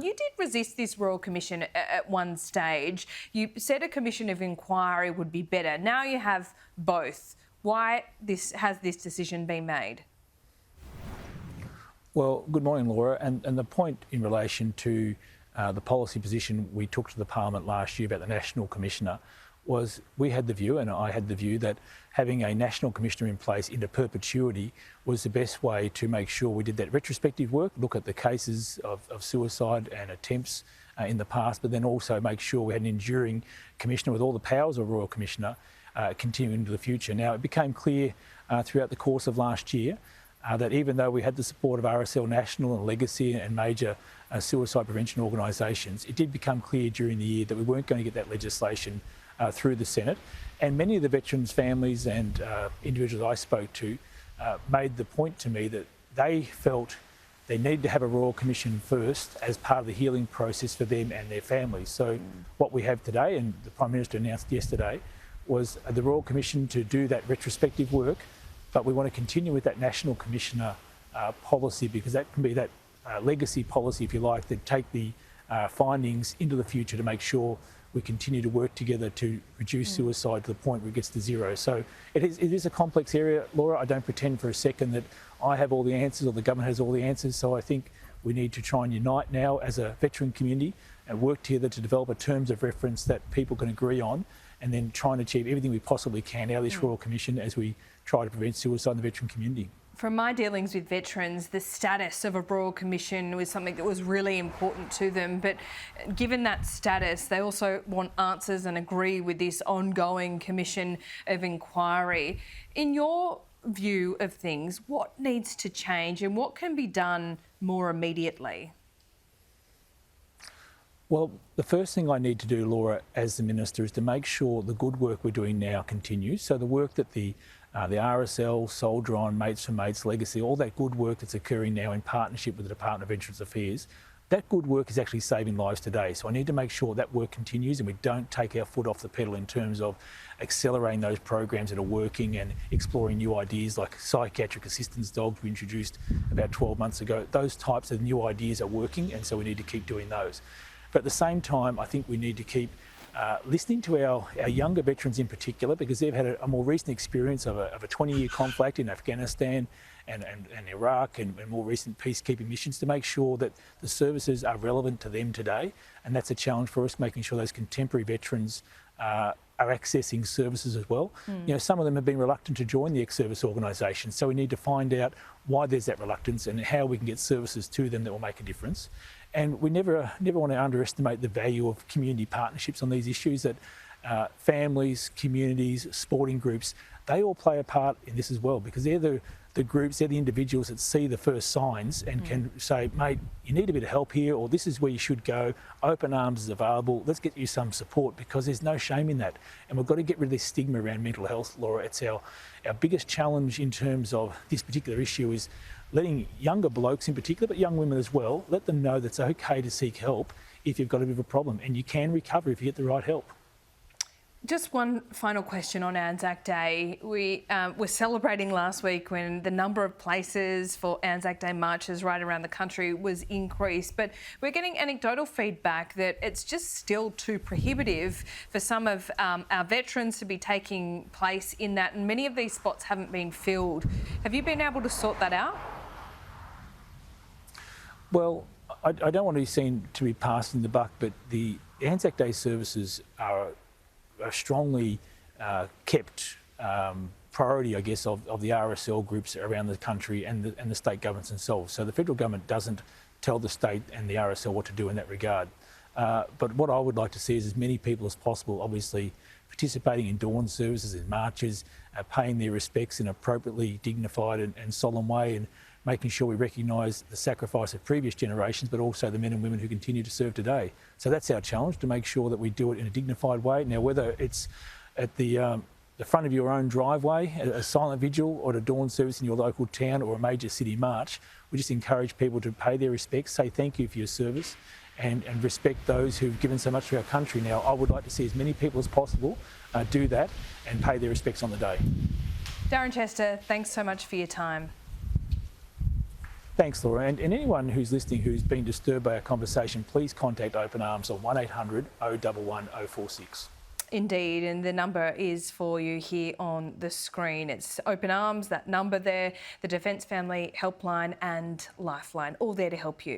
You did resist this Royal Commission at one stage. You said a commission of inquiry would be better. Now you have both. Why has this decision been made? Well, good morning, Laura. And the point in relation to the policy position we took to the Parliament last year about the National Commissioner was we had the view, and I had the view, that having a National Commissioner in place into perpetuity was the best way to make sure we did that retrospective work, look at the cases of suicide and attempts in the past, but then also make sure we had an enduring Commissioner with all the powers of a Royal Commissioner continuing into the future. Now, it became clear throughout the course of last year that even though we had the support of RSL National and Legacy and major suicide prevention organisations, it did become clear during the year that we weren't going to get that legislation through the Senate. And many of the veterans' families and individuals I spoke to made the point to me that they felt they needed to have a Royal Commission first as part of the healing process for them and their families. So what we have today, and the Prime Minister announced yesterday, was the Royal Commission to do that retrospective work, but we want to continue with that National Commissioner policy, because that can be that legacy policy, if you like, that take the findings into the future to make sure we continue to work together to reduce suicide to the point where it gets to zero. So it is a complex area, Laura. I don't pretend for a second that I have all the answers or the government has all the answers. So I think we need to try and unite now as a veteran community and work together to develop a terms of reference that people can agree on, and then try and achieve everything we possibly can out of this Royal Commission as we try to prevent suicide in the veteran community. From my dealings with veterans, the status of a Royal Commission was something that was really important to them. But given that status, they also want answers and agree with this ongoing commission of inquiry. In your view of things, what needs to change and what can be done more immediately? Well, the first thing I need to do, Laura, as the Minister, is to make sure the good work we're doing now continues. So the work that the RSL, Soldier On, Mates for Mates, Legacy, all that good work that's occurring now in partnership with the Department of Veterans Affairs, that good work is actually saving lives today. So I need to make sure that work continues and we don't take our foot off the pedal in terms of accelerating those programs that are working and exploring new ideas like psychiatric assistance dogs we introduced about 12 months ago. Those types of new ideas are working, and so we need to keep doing those. But at the same time, I think we need to keep listening to our younger veterans in particular, because they've had a more recent experience of a 20-year conflict in Afghanistan and Iraq and more recent peacekeeping missions, to make sure that the services are relevant to them today. And that's a challenge for us, making sure those contemporary veterans are accessing services as well. You know, some of them have been reluctant to join the ex-service organisations, so we need to find out why there's that reluctance and how we can get services to them that will make a difference. And we never want to underestimate the value of community partnerships on these issues, that families, communities, sporting groups, they all play a part in this as well, because they're the groups, they're the individuals that see the first signs and can say, mate, you need a bit of help here, or this is where you should go, Open Arms is available, let's get you some support, because there's no shame in that. And we've got to get rid of this stigma around mental health, Laura. It's our biggest challenge in terms of this particular issue, is letting younger blokes in particular, but young women as well, let them know that it's okay to seek help if you've got a bit of a problem, and you can recover if you get the right help. Just one final question on Anzac Day. We were celebrating last week when the number of places for Anzac Day marches right around the country was increased, but we're getting anecdotal feedback that it's just still too prohibitive for some of our veterans to be taking place in that, and many of these spots haven't been filled. Have you been able to sort that out? Well, I don't want to be seen to be passing the buck, but the Anzac Day services are strongly kept priority, I guess, of the RSL groups around the country and the state governments themselves. So the federal government doesn't tell the state and the RSL what to do in that regard. But what I would like to see is as many people as possible, obviously, participating in dawn services, in marches, paying their respects in an appropriately dignified and solemn way, and making sure we recognise the sacrifice of previous generations, but also the men and women who continue to serve today. So that's our challenge, to make sure that we do it in a dignified way. Now, whether it's at the front of your own driveway, a silent vigil, or a dawn service in your local town, or a major city march, we just encourage people to pay their respects, say thank you for your service, and respect those who've given so much to our country. Now, I would like to see as many people as possible do that and pay their respects on the day. Darren Chester, thanks so much for your time. Thanks, Laura. And anyone who's listening who's been disturbed by our conversation, please contact Open Arms on 1800 011 046. Indeed, and the number is for you here on the screen. It's Open Arms, that number there, the Defence Family Helpline and Lifeline, all there to help you.